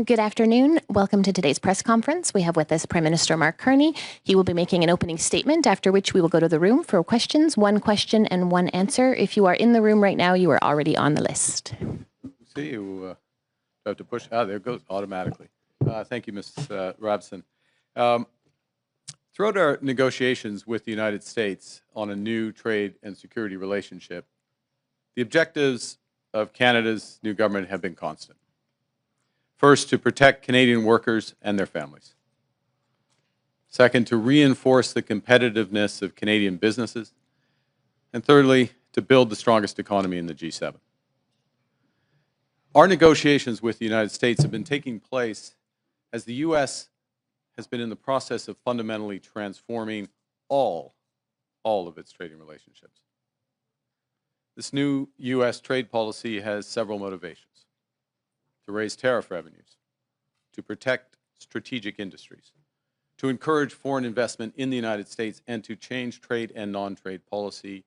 Good afternoon. Welcome to today's press conference. We have with us Prime Minister Mark Carney. He will be making an opening statement, after which we will go to the room for questions, one question and one answer. If you are in the room right now, you are already on the list. See, you have to push. There it goes automatically. Thank you, Ms. Robson. Throughout our negotiations with the United States on a new trade and security relationship, the objectives of Canada's new government have been constant. First, to protect Canadian workers and their families. Second, to reinforce the competitiveness of Canadian businesses. And thirdly, to build the strongest economy in the G7. Our negotiations with the United States have been taking place as the U.S. has been in the process of fundamentally transforming all of its trading relationships. This new U.S. trade policy has several motivations: to raise tariff revenues, to protect strategic industries, to encourage foreign investment in the United States, and to change trade and non-trade policy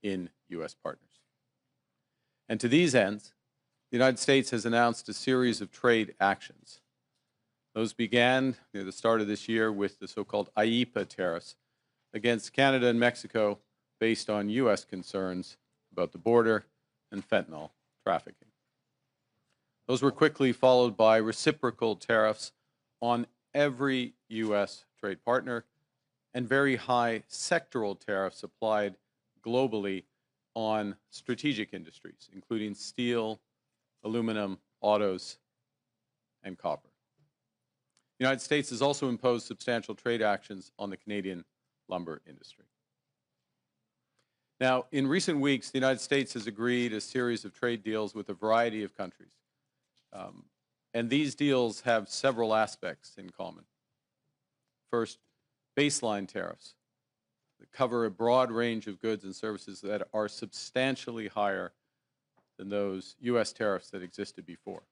in U.S. partners. And to these ends, the United States has announced a series of trade actions. Those began near the start of this year with the so-called IEEPA tariffs against Canada and Mexico based on U.S. concerns about the border and fentanyl trafficking. Those were quickly followed by reciprocal tariffs on every U.S. trade partner and very high sectoral tariffs applied globally on strategic industries, including steel, aluminum, autos, and copper. The United States has also imposed substantial trade actions on the Canadian lumber industry. Now, in recent weeks, the United States has agreed a series of trade deals with a variety of countries. And these deals have several aspects in common. First, baseline tariffs that cover a broad range of goods and services that are substantially higher than those U.S. tariffs that existed before.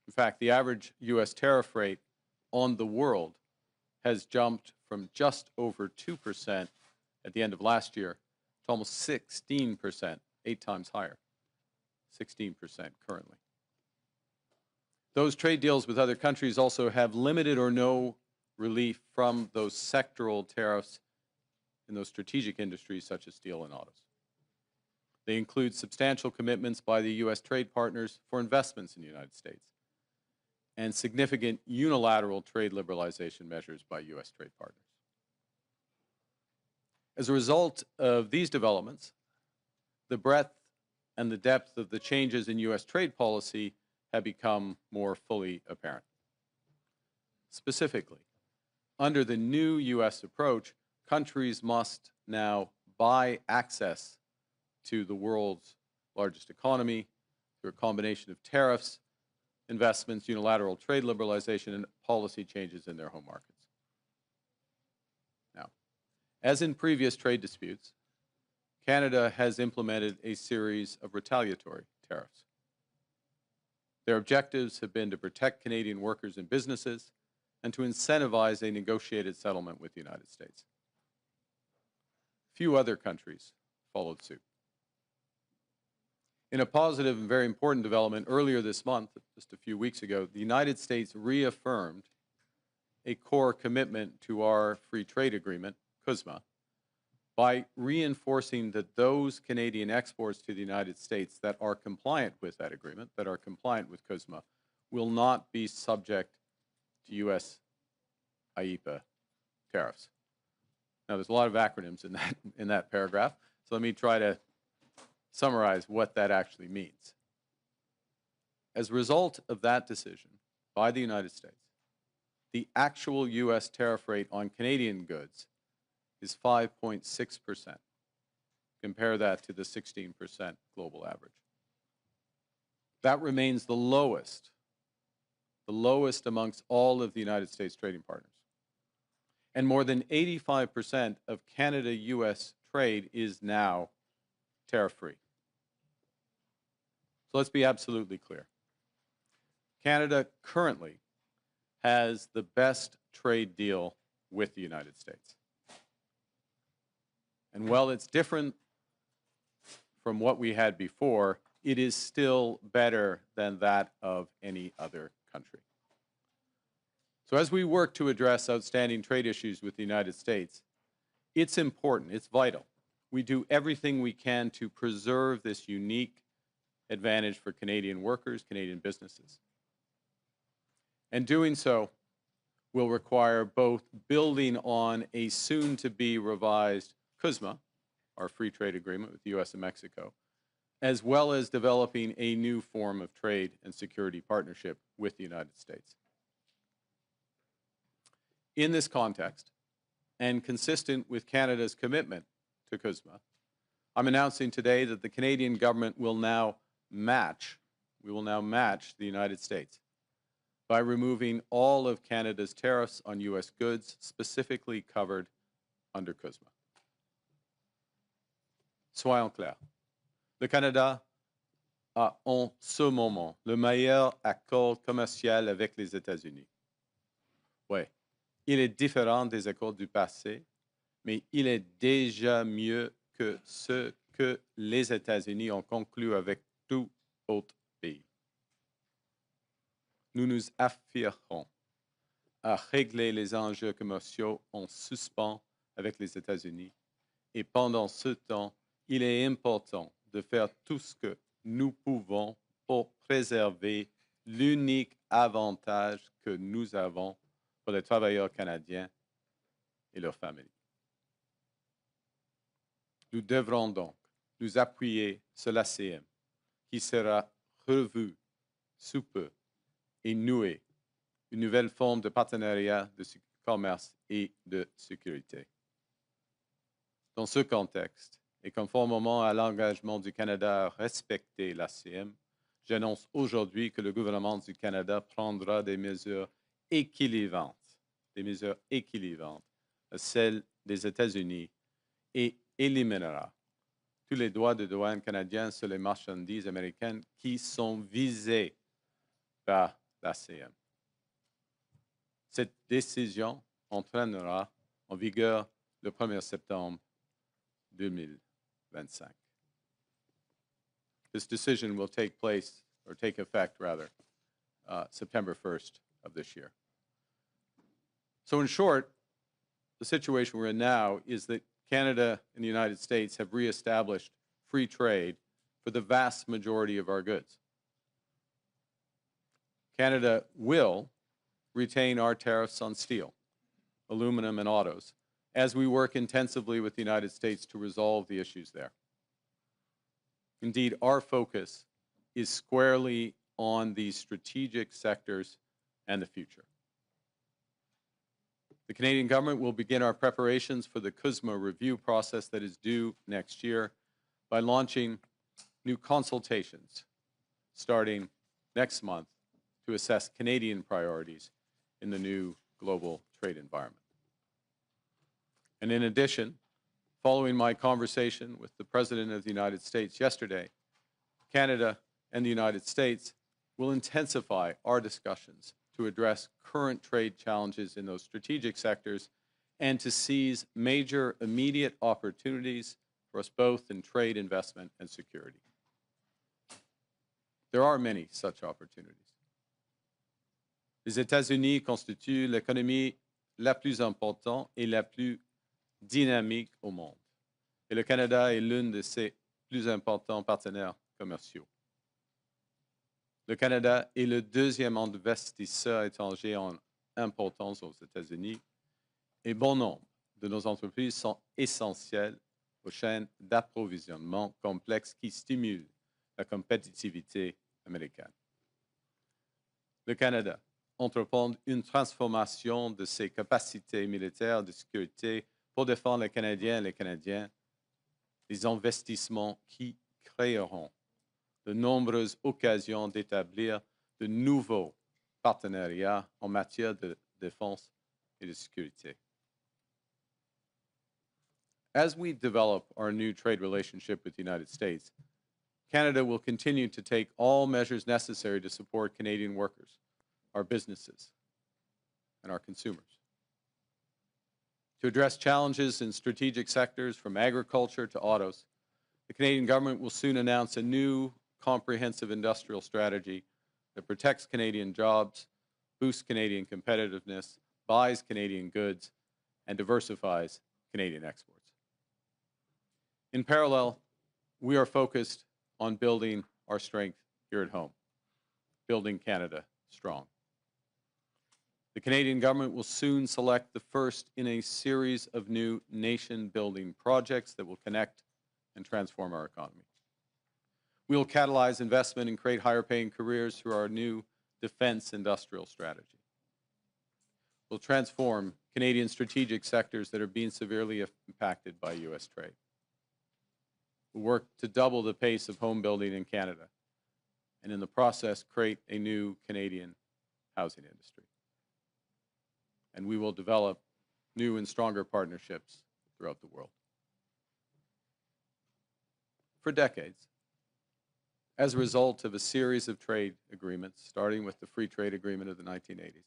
In fact, the average U.S. tariff rate on the world has jumped from just over 2% at the end of last year to almost 16%, 8 times higher, 16% currently. Those trade deals with other countries also have limited or no relief from those sectoral tariffs in those strategic industries such as steel and autos. They include substantial commitments by the U.S. trade partners for investments in the United States and significant unilateral trade liberalization measures by U.S. trade partners. As a result of these developments, the breadth and the depth of the changes in U.S. trade policy have become more fully apparent. Specifically, under the new U.S. approach, countries must now buy access to the world's largest economy through a combination of tariffs, investments, unilateral trade liberalization, and policy changes in their home markets. Now, as in previous trade disputes, Canada has implemented a series of retaliatory tariffs. Their objectives have been to protect Canadian workers and businesses and to incentivize a negotiated settlement with the United States. Few other countries followed suit. In a positive and very important development earlier this month, just a few weeks ago, the United States reaffirmed a core commitment to our free trade agreement, CUSMA, by reinforcing that those Canadian exports to the United States that are compliant with that agreement, that are compliant with CUSMA, will not be subject to U.S. IEEPA tariffs. Now, there's a lot of acronyms in that paragraph, so let me try to summarize what that actually means. As a result of that decision by the United States, the actual U.S. tariff rate on Canadian goods is 5.6%. Compare that to the 16% global average. That remains the lowest amongst all of the United States trading partners. And more than 85% of Canada-U.S. trade is now tariff-free. So let's be absolutely clear. Canada currently has the best trade deal with the United States. And while it's different from what we had before, it is still better than that of any other country. So as we work to address outstanding trade issues with the United States, it's important, it's vital. We do everything we can to preserve this unique advantage for Canadian workers, Canadian businesses. And doing so will require both building on a soon-to-be revised CUSMA, our free trade agreement with the U.S. and Mexico, as well as developing a new form of trade and security partnership with the United States. In this context, and consistent with Canada's commitment to CUSMA, I'm announcing today that the Canadian government will now match the United States by removing all of Canada's tariffs on U.S. goods specifically covered under CUSMA. Soyons clairs, le Canada a en ce moment le meilleur accord commercial avec les États-Unis. Oui, il est différent des accords du passé, mais il est déjà mieux que ce que les États-Unis ont conclu avec tout autre pays. Nous nous affirmons à régler les enjeux commerciaux en suspens avec les États-Unis et pendant ce temps, il est important de faire tout ce que nous pouvons pour préserver l'unique avantage que nous avons pour les travailleurs canadiens et leurs familles. Nous devrons donc nous appuyer sur l'ACM, qui sera revu sous peu et nouer une nouvelle forme de partenariat de commerce et de sécurité. Dans ce contexte, et conformément à l'engagement du Canada à respecter l'ACM, j'annonce aujourd'hui que le gouvernement du Canada prendra des mesures équilibrantes à celles des États-Unis et éliminera tous les droits de douane canadiens sur les marchandises américaines qui sont visées par l'ACM. Cette décision entraînera en vigueur le 1er septembre 2025. This decision will take effect, September 1st of this year. So in short, the situation we're in now is that Canada and the United States have reestablished free trade for the vast majority of our goods. Canada will retain our tariffs on steel, aluminum, and autos as we work intensively with the United States to resolve the issues there. Indeed, our focus is squarely on these strategic sectors and the future. The Canadian government will begin our preparations for the CUSMA review process that is due next year by launching new consultations starting next month to assess Canadian priorities in the new global trade environment. And in addition, following my conversation with the President of the United States yesterday, Canada and the United States will intensify our discussions to address current trade challenges in those strategic sectors and to seize major immediate opportunities for us both in trade, investment, and security. There are many such opportunities. Les États-Unis constituent l'économie la plus importante et la plus dynamique au monde. Et le Canada est l'un de ses plus importants partenaires commerciaux. Le Canada est le deuxième investisseur étranger en importance aux États-Unis et bon nombre de nos entreprises sont essentielles aux chaînes d'approvisionnement complexes qui stimulent la compétitivité américaine. Le Canada entreprend une transformation de ses capacités militaires de sécurité pour défendre les Canadiens et les Canadiens, des investissements qui créeront de nombreuses occasions d'établir de nouveaux partenariats en matière de défense et de sécurité. As we develop our new trade relationship with the United States, Canada will continue to take all measures necessary to support Canadian workers, our businesses, and our consumers. To address challenges in strategic sectors from agriculture to autos, the Canadian government will soon announce a new comprehensive industrial strategy that protects Canadian jobs boosts Canadian competitiveness, buys Canadian goods, and diversifies Canadian exports. In parallel, we are focused on building our strength here at home, building Canada strong. The Canadian government will soon select the first in a series of new nation-building projects that will connect and transform our economy. We will catalyze investment and create higher-paying careers through our new defense industrial strategy. We'll transform Canadian strategic sectors that are being severely impacted by U.S. trade. We'll work to double the pace of home building in Canada, and in the process, create a new Canadian housing industry. And we will develop new and stronger partnerships throughout the world. For decades, as a result of a series of trade agreements, starting with the Free Trade Agreement of the 1980s,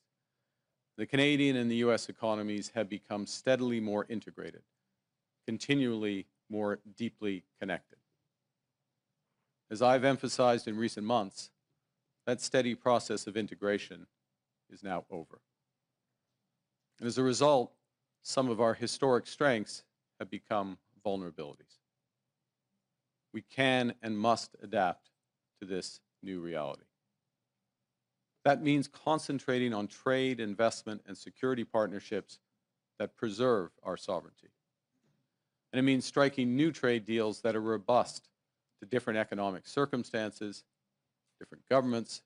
the Canadian and the U.S. economies have become steadily more integrated, continually more deeply connected. As I've emphasized in recent months, that steady process of integration is now over. And as a result, some of our historic strengths have become vulnerabilities. We can and must adapt to this new reality. That means concentrating on trade, investment, and security partnerships that preserve our sovereignty. And it means striking new trade deals that are robust to different economic circumstances, different governments,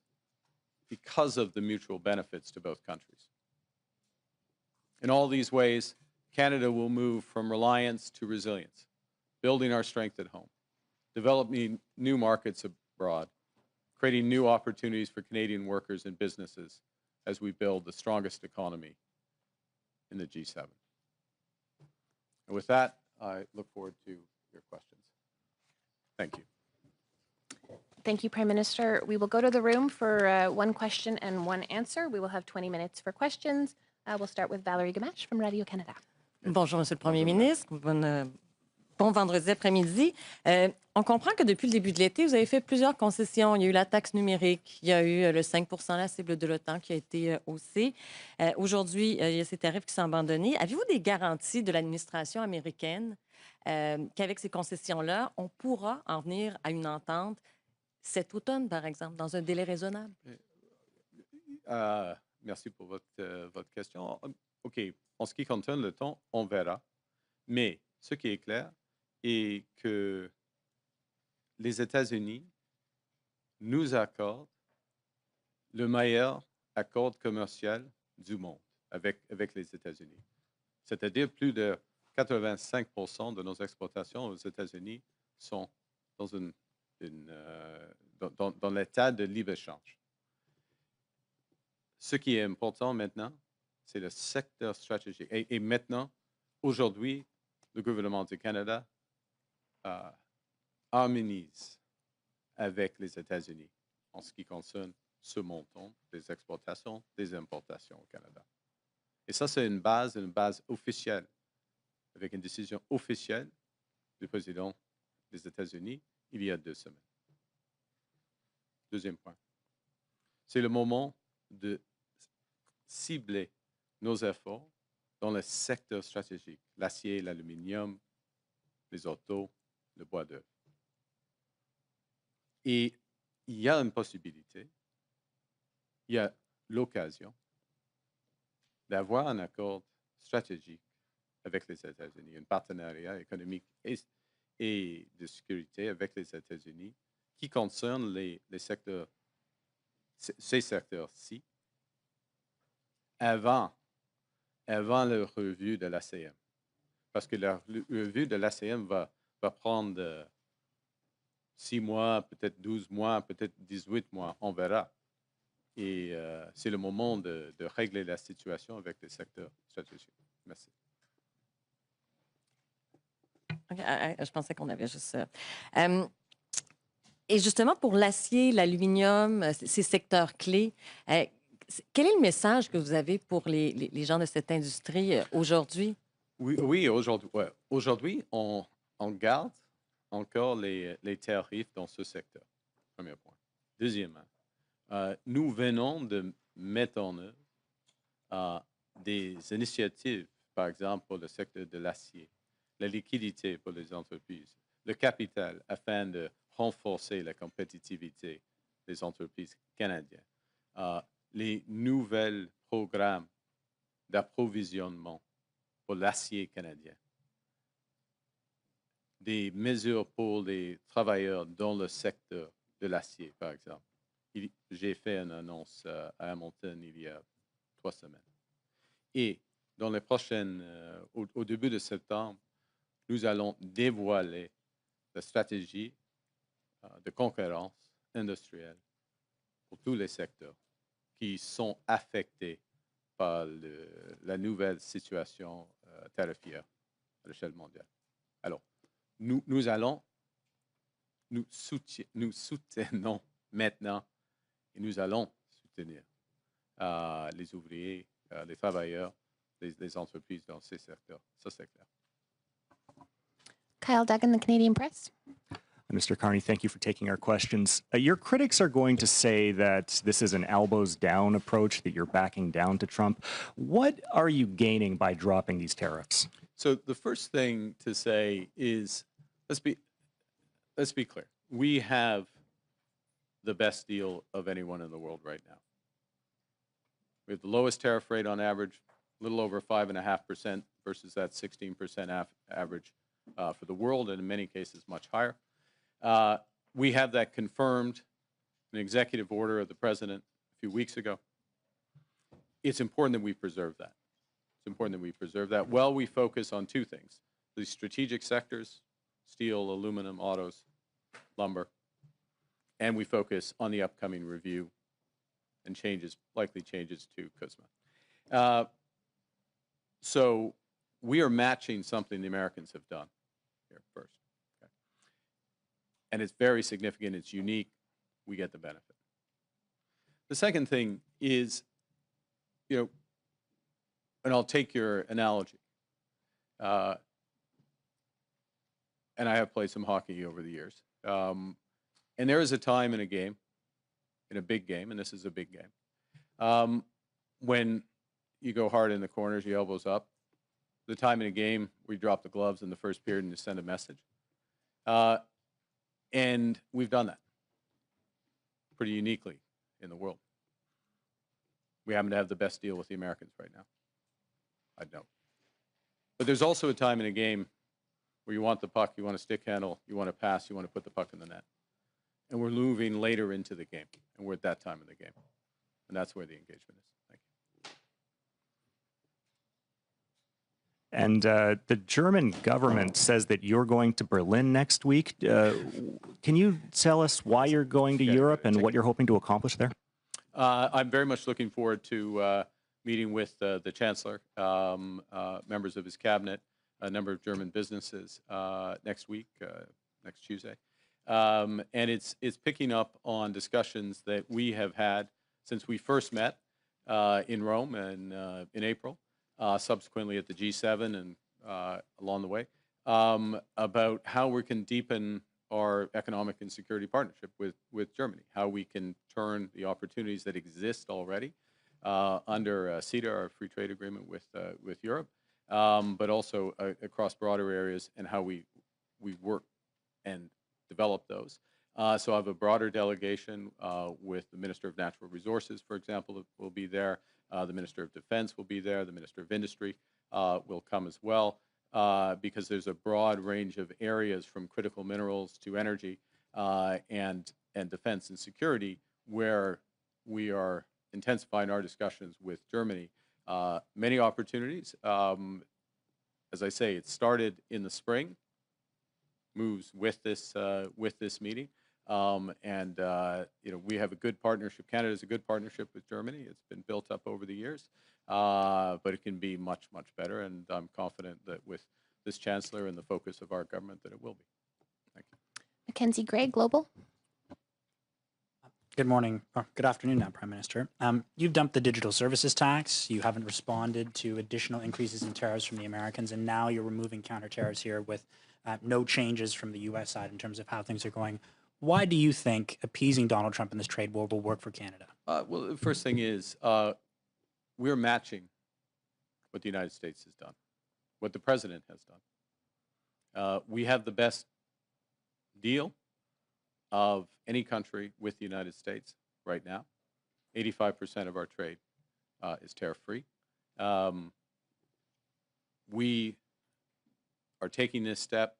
because of the mutual benefits to both countries. In all these ways, Canada will move from reliance to resilience, building our strength at home, developing new markets abroad, creating new opportunities for Canadian workers and businesses as we build the strongest economy in the G7. And with that, I look forward to your questions. Thank you. Thank you, Prime Minister. We will go to the room for one question and one answer. We will have 20 minutes for questions. We'll start with Valérie Gamache from Radio-Canada. Bonjour, Monsieur le Premier ministre. Bon vendredi après-midi. On comprend que depuis le début de l'été, vous avez fait plusieurs concessions. Il y a eu la taxe numérique, il y a eu le 5 % la cible de l'OTAN qui a été haussée. Aujourd'hui, il y a ces tarifs qui sont abandonnés. Avez-vous des garanties de l'administration américaine qu'avec ces concessions-là, on pourra en venir à une entente cet automne, par exemple, dans un délai raisonnable? Merci pour votre question. OK. En ce qui concerne le temps, on verra. Mais ce qui est clair est que les États-Unis nous accordent le meilleur accord commercial du monde avec les États-Unis. C'est-à-dire plus de 85 % de nos exportations aux États-Unis sont dans l'état de libre-échange. Ce qui est important maintenant, c'est le secteur stratégique. Et maintenant, aujourd'hui, le gouvernement du Canada harmonise avec les États-Unis en ce qui concerne ce montant des exportations, des importations au Canada. Et ça, c'est une base officielle, avec une décision officielle du président des États-Unis il y a 2 semaines. Deuxième point, c'est le moment de cibler nos efforts dans le secteur stratégique, l'acier, l'aluminium, les autos, le bois d'œuvre. Et il y a une possibilité, il y a l'occasion d'avoir un accord stratégique avec les États-Unis, un partenariat économique et de sécurité avec les États-Unis qui concerne les secteurs, ces secteurs-ci, avant la revue de l'ACM. Parce que la revue de l'ACM va prendre 6 mois, peut-être 12 mois, peut-être 18 mois, on verra. Et c'est le moment de régler la situation avec les secteurs stratégiques. Merci. Okay, je pensais qu'on avait juste ça. Et justement, pour l'acier, l'aluminium, ces secteurs clés, quel est le message que vous avez pour les gens de cette industrie aujourd'hui? Oui, aujourd'hui. Ouais. Aujourd'hui, on garde encore les tarifs dans ce secteur. Premier point. Deuxièmement, nous venons de mettent en œuvre des initiatives, par exemple pour le secteur de l'acier, la liquidité pour les entreprises, le capital afin de renforcer la compétitivité des entreprises canadiennes, les nouveaux programmes d'approvisionnement pour l'acier canadien, des mesures pour les travailleurs dans le secteur de l'acier, par exemple. J'ai fait une annonce à Hamilton il y a 3 semaines. Et dans les prochaines, au début de septembre, nous allons dévoiler la stratégie de concurrence industrielle pour tous les secteurs qui sont affectés par la nouvelle situation tarifaire à l'échelle mondiale. Alors, nous soutenons maintenant et nous allons soutenir les ouvriers, les travailleurs, les entreprises dans ces secteurs. Ça, c'est clair. Kyle Duggan, the Canadian Press. Mr. Carney, thank you for taking our questions. Your critics are going to say that this is an elbows down approach, that you're backing down to Trump. What are you gaining by dropping these tariffs? So the first thing to say is, let's be clear. We have the best deal of anyone in the world right now. We have the lowest tariff rate on average, a little over 5.5% versus that 16% average for the world, and in many cases much higher. We have that confirmed in an executive order of the president a few weeks ago. It's important that we preserve that. It's important that we preserve that while we focus on 2 things: the strategic sectors, steel, aluminum, autos, lumber, and we focus on the upcoming review and likely changes to CUSMA. So we are matching something the Americans have done here first. Okay? And it's very significant. It's unique. We get the benefit. The second thing is, and I'll take your analogy. And I have played some hockey over the years. And there is a time in a game, in a big game, and this is a big game, when you go hard in the corners, your elbows up. The time in a game where you drop the gloves in the first period and you send a message. And we've done that pretty uniquely in the world. We happen to have the best deal with the Americans right now. I know. But there's also a time in a game where you want the puck, you want a stick handle, you want to pass, you want to put the puck in the net. And we're moving later into the game, and we're at that time of the game. And that's where the engagement is. Thank you. And the German government says that you're going to Berlin next week. Can you tell us why you're going to Europe and what you're hoping to accomplish there? I'm very much looking forward to meeting with the Chancellor, members of his cabinet, a number of German businesses next week, next Tuesday. And it's picking up on discussions that we have had since we first met in Rome and in April, subsequently at the G7 and along the way, about how we can deepen our economic and security partnership with Germany, how we can turn the opportunities that exist already under CETA, our free trade agreement with Europe, but also across broader areas, and how we work and develop those. So I have a broader delegation with the Minister of Natural Resources, for example, will be there. The Minister of Defense will be there. The Minister of Industry will come as well, because there's a broad range of areas from critical minerals to energy and defense and security where we are intensifying our discussions with Germany. Many opportunities. As I say, it started in the spring, moves with this meeting, and we have a good partnership. Canada has a good partnership with Germany. It's been built up over the years, but it can be much, much better. And I'm confident that with this Chancellor and the focus of our government, that it will be. Thank you. Mackenzie Gray, Global. Good morning, or good afternoon now, Prime Minister. You've dumped the digital services tax. You haven't responded to additional increases in tariffs from the Americans, and now you're removing counter tariffs here with no changes from the U.S. side in terms of how things are going. Why do you think appeasing Donald Trump in this trade war will work for Canada? Well, the first thing is we're matching what the United States has done, what the president has done. We have the best deal of any country with the United States right now. 85% of our trade is tariff-free. We are taking this step,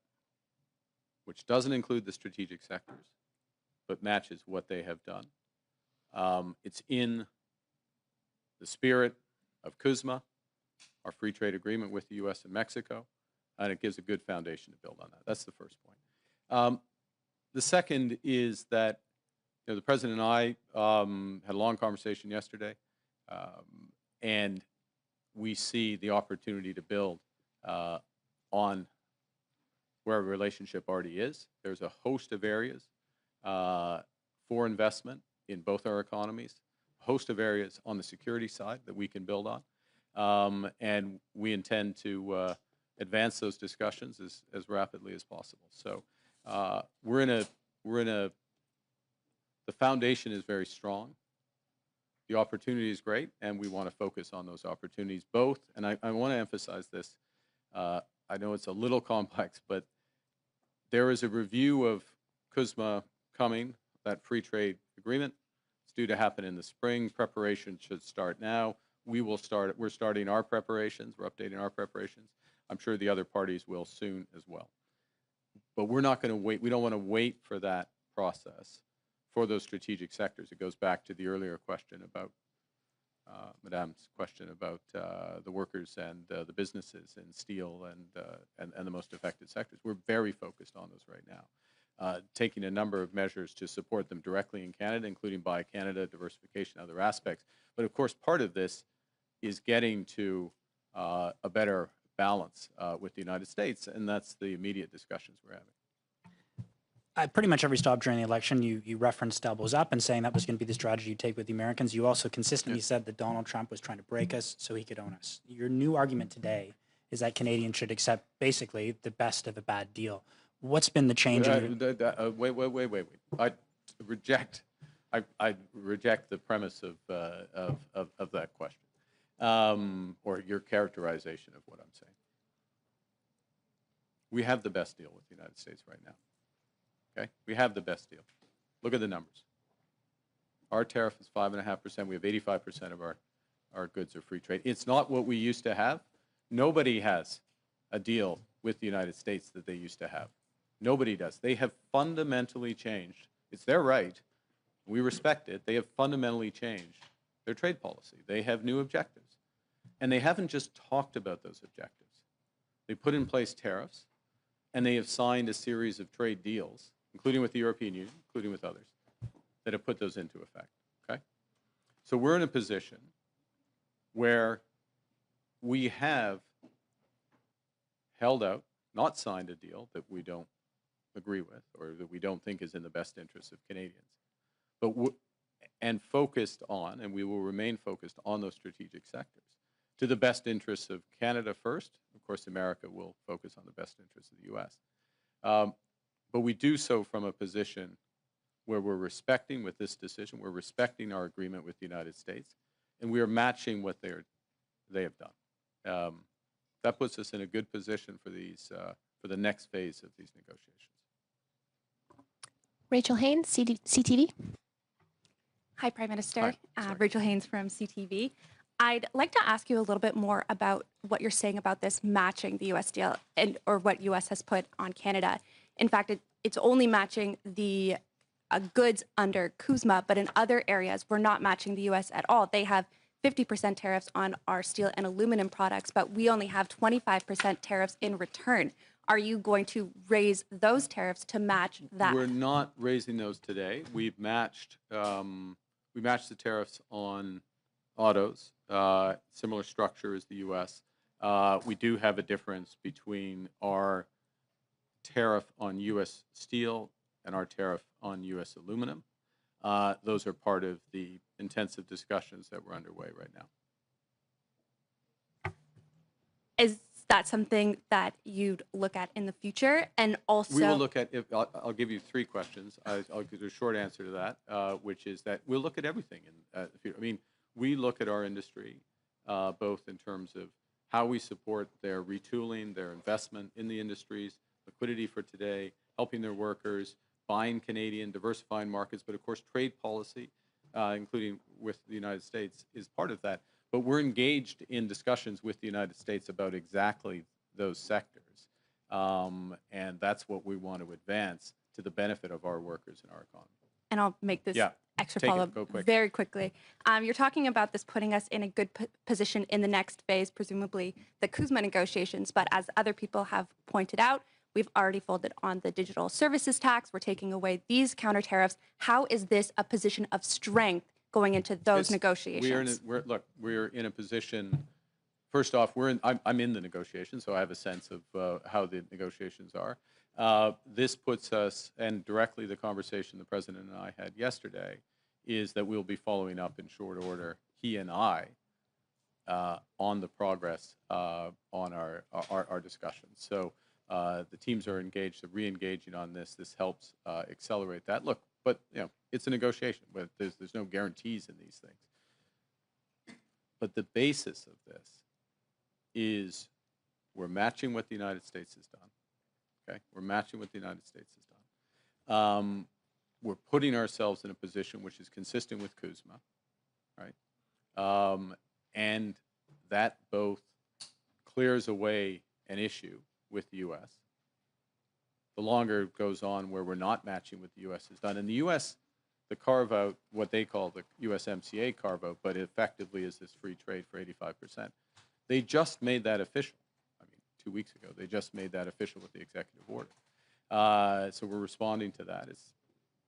which doesn't include the strategic sectors, but matches what they have done. It's in the spirit of CUSMA, our free trade agreement with the U.S. and Mexico, and it gives a good foundation to build on that. That's the first point. The second is that the President and I had a long conversation yesterday, and we see the opportunity to build on where our relationship already is. There's a host of areas for investment in both our economies, a host of areas on the security side that we can build on, and we intend to advance those discussions as rapidly as possible. So the foundation is very strong. The opportunity is great, and we want to focus on those opportunities both. And I want to emphasize this. I know it's a little complex, but there is a review of CUSMA coming, that free trade agreement. It's due to happen in the spring. Preparation should start now. We're starting our preparations. We're updating our preparations. I'm sure the other parties will soon as well. But we're not going to wait. We don't want to wait for that process for those strategic sectors. It goes back to the earlier question about Madame's question about the workers and the businesses in steel and the most affected sectors. We're very focused on those right now, taking a number of measures to support them directly in Canada, including Buy Canada, diversification, other aspects. But of course, part of this is getting to a better balance with the United States, and that's the immediate discussions we're having. Pretty much every stop during the election, you referenced elbows up and saying that was going to be the strategy you take with the Americans. You also consistently said that Donald Trump was trying to break us so he could own us. Your new argument today is that Canadians should accept basically the best of a bad deal. What's been the change? Wait. I reject the premise of that question, or your characterization of what I'm saying. We have the best deal with the United States right now. Okay, we have the best deal. Look at the numbers. Our tariff is 5.5%. We have 85% of our goods are free trade. It's not what we used to have. Nobody has a deal with the United States that they used to have. Nobody does. They have fundamentally changed. It's their right. We respect it. They have fundamentally changed their trade policy. They have new objectives. And they haven't just talked about those objectives. They put in place tariffs, and they have signed a series of trade deals, including with the European Union, including with others, that have put those into effect, okay? So we're in a position where we have held out, not signed a deal that we don't agree with or that we don't think is in the best interest of Canadians, but and focused on, and we will remain focused on those strategic sectors to the best interests of Canada first. Of course, America will focus on the best interests of the U.S. But we do so from a position where we're respecting, with this decision, we're respecting our agreement with the United States, and we are matching what they have done. That puts us in a good position for for the next phase of these negotiations. Rachel Haynes, CTV. Hi, Prime Minister. Hi. Rachel Haynes from CTV. I'd like to ask you a little bit more about what you're saying about this matching the U.S. deal or what U.S. has put on Canada. In fact, it's only matching the goods under CUSMA, but in other areas, we're not matching the U.S. at all. They have 50% tariffs on our steel and aluminum products, but we only have 25% tariffs in return. Are you going to raise those tariffs to match that? We're not raising those today. We've matched the tariffs on autos, similar structure as the U.S. We do have a difference between our tariff on U.S. steel and our tariff on U.S. aluminum. Those are part of the intensive discussions that we're underway right now. that something that you'd look at in the future? And also, We will look at, I'll give you three questions. I'll give you a short answer to that, which is that we'll look at everything. I mean, we look at our industry both in terms of how we support their retooling, their investment in the industries, liquidity for today, helping their workers, buying Canadian, diversifying markets, but of course trade policy, including with the United States, is part of that. But we're engaged in discussions with the United States about exactly those sectors. And that's what we want to advance to the benefit of our workers and our economy. and I'll make this extra Take it. follow-up Go quick. very quickly. You're talking about this putting us in a good position in the next phase, presumably the CUSMA negotiations. But as other people have pointed out, we've already folded on the digital services tax. We're taking away these counter tariffs. How is this a position of strength going into those negotiations? We're in a position. First off, I'm in the negotiations, so I have a sense of how the negotiations are. This puts us, and directly the conversation the President and I had yesterday, is that we'll be following up in short order, he and I, on the progress on our discussions. So the teams are engaged, they're re-engaging on this. This helps accelerate that. Look, but it's a negotiation. But there's no guarantees in these things. But the basis of this is we're matching what the United States has done. Okay, we're matching what the United States has done. We're putting ourselves in a position which is consistent with CUSMA, right? And that both clears away an issue with the U.S. The longer it goes on where we're not matching what the U.S. has done. And the U.S., the carve-out, what they call the USMCA carve-out, but it effectively is this free trade for 85%. They just made that official. 2 weeks ago, they just made that official with the executive order. So we're responding to that. It's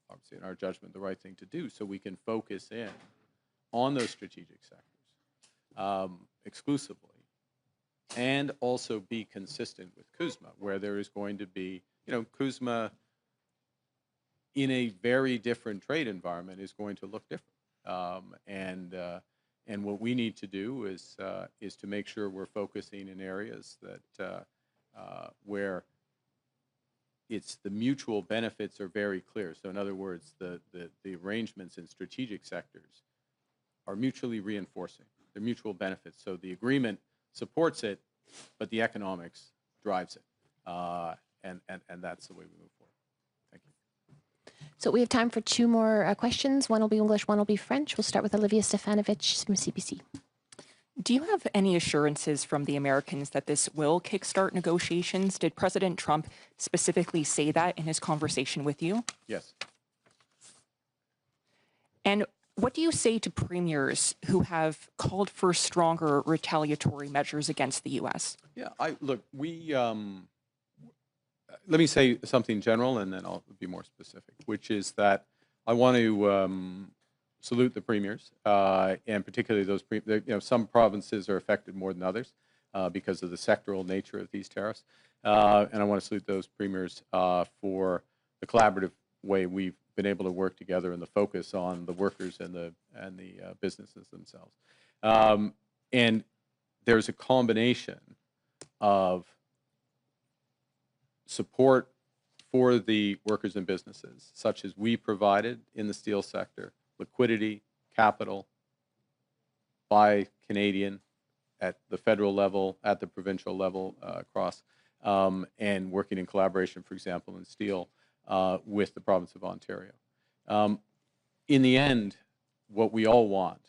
obviously, in our judgment, the right thing to do so we can focus in on those strategic sectors exclusively and also be consistent with CUSMA, where there is going to be, CUSMA in a very different trade environment is going to look different. And what we need to do is to make sure we're focusing in areas that where the mutual benefits are very clear. So in other words, the arrangements in strategic sectors are mutually reinforcing. They're mutual benefits. So the agreement supports it, but the economics drives it. And that's the way we move forward. Thank you. So we have time for two more questions. One will be English, one will be French. We'll start with Olivia Stefanovich from CBC. Do you have any assurances from the Americans that this will kickstart negotiations? Did President Trump specifically say that in his conversation with you? Yes. And what do you say to premiers who have called for stronger retaliatory measures against the U.S.? Yeah, look, let me say something general, and then I'll be more specific, which is that I want to salute the premiers, and particularly those, some provinces are affected more than others because of the sectoral nature of these tariffs, and I want to salute those premiers for the collaborative way we've been able to work together and the focus on the workers and the businesses themselves. And there's a combination of support for the workers and businesses, such as we provided in the steel sector, liquidity, capital, by Canadian at the federal level, at the provincial level, across, and working in collaboration, for example, in steel with the province of Ontario. In the end, what we all want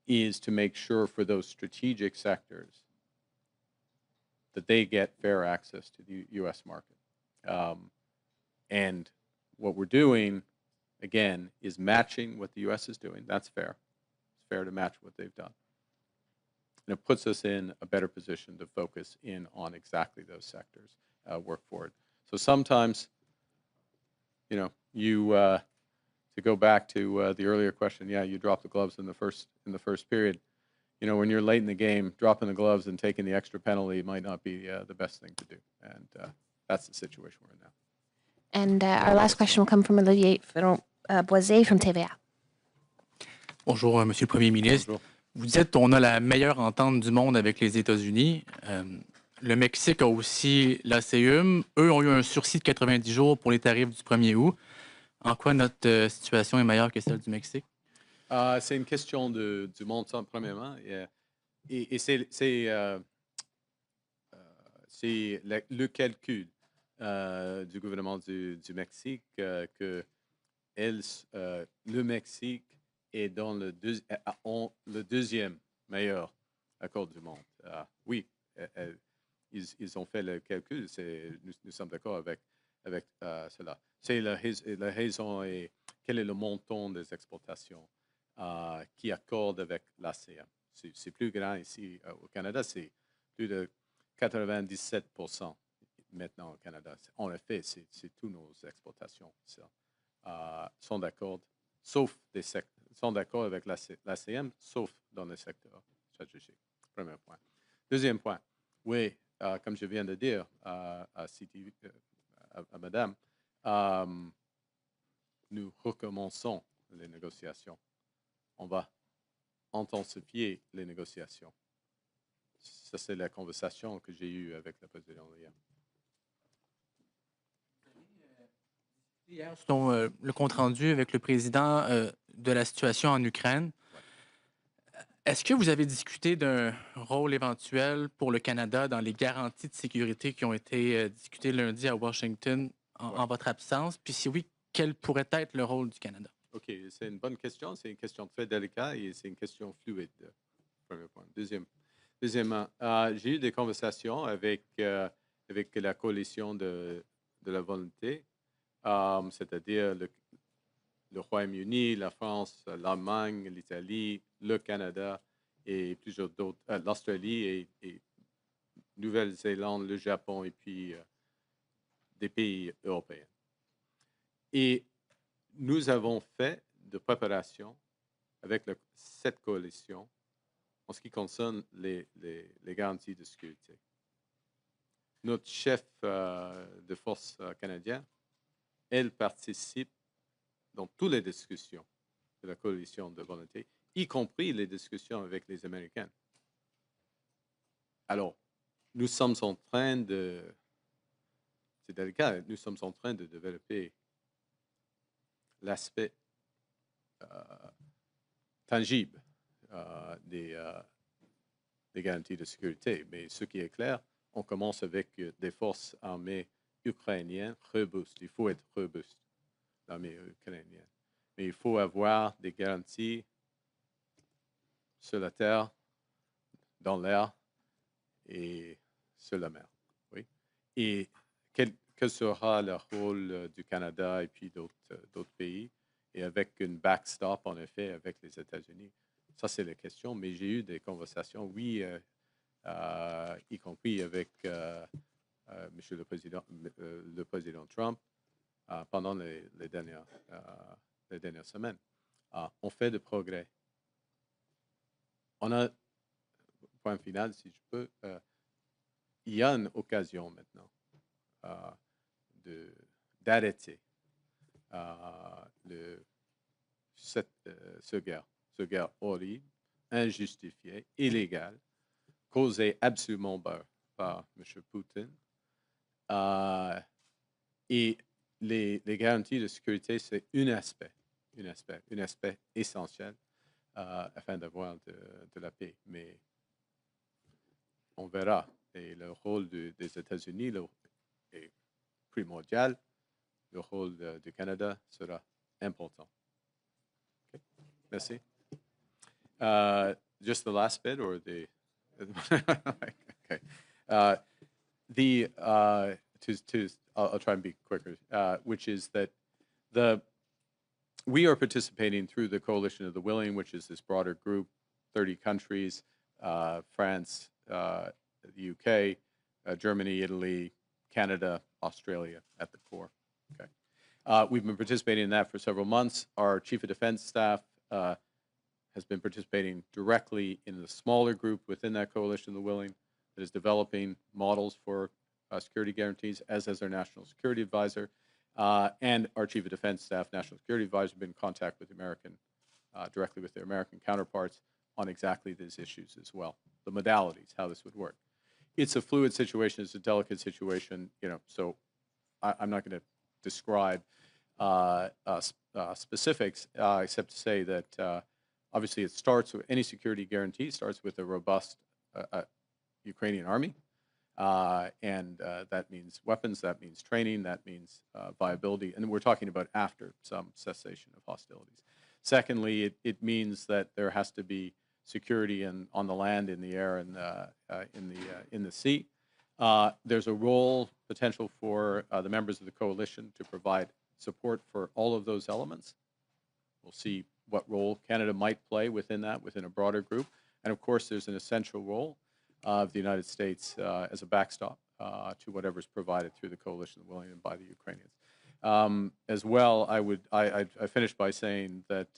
is to make sure for those strategic sectors that they get fair access to the U.S. market. And what we're doing, again, is matching what the U.S. is doing. That's fair. It's fair to match what they've done. And it puts us in a better position to focus in on exactly those sectors, work forward. So sometimes, to go back to the earlier question, yeah, you drop the gloves in the first period. When you're late in the game, dropping the gloves and taking the extra penalty might not be the best thing to do. And that's the situation we're in now. And our last question will come from Olivier Boisé from TVA. Bonjour, Monsieur le Premier ministre. Bonjour. Vous dites on a la meilleure entente du monde avec les États-Unis. Le Mexique a aussi l'ACUM. Eux ont eu un sursis de 90 jours pour les tarifs du 1er août. En quoi notre situation est meilleure que celle du Mexique? C'est une question du montant, premièrement. Et c'est le calcul du gouvernement du Mexique que le Mexique est dans le deuxième meilleur accord du monde. Oui, ils ont fait le calcul. Nous sommes d'accord avec cela. C'est la raison et quel est le montant des exportations qui accorde avec l'ASEAN. C'est plus grand ici au Canada, c'est plus de 97% maintenant au Canada. En effet, c'est toutes nos exportations sont d'accord, sont d'accord avec l'ASEAN, sauf dans le secteur stratégique. Premier point. Deuxième point, oui, comme je viens de dire à Madame, nous recommençons les négociations. On va intensifier les négociations. Ça, c'est la conversation que j'ai eue avec le président hier. Hier, selon le compte-rendu avec le président de la situation en Ukraine, est-ce que vous avez discuté d'un rôle éventuel pour le Canada dans les garanties de sécurité qui ont été discutées lundi à Washington en votre absence? Puis si oui, quel pourrait être le rôle du Canada? OK, c'est une bonne question. C'est une question très délicate et c'est une question fluide. Premier point. Deuxièmement, j'ai eu des conversations avec la coalition de la volonté, c'est-à-dire le Royaume-Uni, la France, l'Allemagne, l'Italie, le Canada et plusieurs d'autres, l'Australie et Nouvelle-Zélande, le Japon et puis des pays européens. Et nous avons fait de préparation avec cette coalition en ce qui concerne les garanties de sécurité. Notre chef de force canadien, elle participe dans toutes les discussions de la coalition de volonté, y compris les discussions avec les Américains. Alors, nous sommes en train de... C'est délicat, nous sommes en train de développer l'aspect tangible des garanties de sécurité. Mais ce qui est clair, on commence avec des forces armées ukrainiennes robustes. Il faut être robuste, l'armée ukrainienne. Mais il faut avoir des garanties sur la terre, dans l'air et sur la mer. Oui. Et quel sera le rôle du Canada et puis d'autres pays? Et avec une backstop, en effet, avec les États-Unis. Ça, c'est la question. Mais j'ai eu des conversations, oui, y compris avec Monsieur le Président Trump pendant les dernières semaines. On fait de progrès. On a, point final, si je peux, il y a une occasion maintenant d'arrêter ce guerre horrible, injustifiée, illégale, causée absolument par M. Poutine. Et les garanties de sécurité, c'est un aspect essentiel afin d'avoir de la paix. Mais on verra. Et le rôle des États-Unis est primordial. Le rôle du Canada sera important. Okay. Merci. Just the last bit or the... okay. I'll try and be quicker, which is that we are participating through the Coalition of the Willing, which is this broader group, 30 countries, France, the UK, Germany, Italy, Canada, Australia at the core. Okay. We've been participating in that for several months. Our Chief of Defense Staff has been participating directly in the smaller group within that Coalition of the Willing that is developing models for security guarantees, as has our National Security Advisor. And our Chief of Defense Staff, National Security Advisor, have been in contact with directly with their American counterparts on exactly these issues as well, the modalities, how this would work. It's a fluid situation, it's a delicate situation, so I'm not going to describe specifics, except to say that obviously it starts with any security guarantee starts with a robust Ukrainian army, and that means weapons, that means training, that means viability, and we're talking about after some cessation of hostilities. Secondly, it means that there has to be security on the land, in the air, and in the sea. There's a role potential for the members of the coalition to provide support for all of those elements. We'll see what role Canada might play within that, within a broader group. And of course, there's an essential role of the United States as a backstop to whatever's provided through the coalition willing and by the Ukrainians. As well, I finished by saying that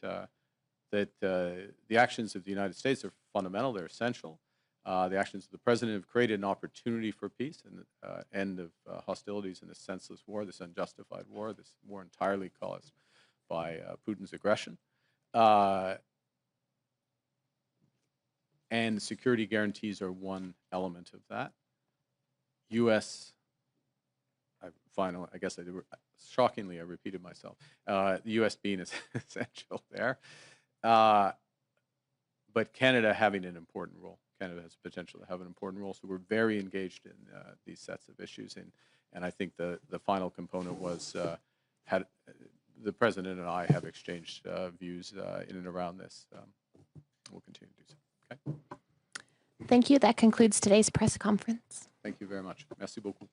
the actions of the United States are fundamental, they're essential. The actions of the President have created an opportunity for peace and the end of hostilities in this senseless war, this unjustified war, this war entirely caused by Putin's aggression. And security guarantees are one element of that. I guess shockingly, I repeated myself. The U.S. being essential there. But Canada having an important role. Canada has the potential to have an important role. So we're very engaged in these sets of issues. And I think the final component was the President and I have exchanged views in and around this. We'll continue to do so. Okay. Thank you. That concludes today's press conference. Thank you very much. Merci beaucoup.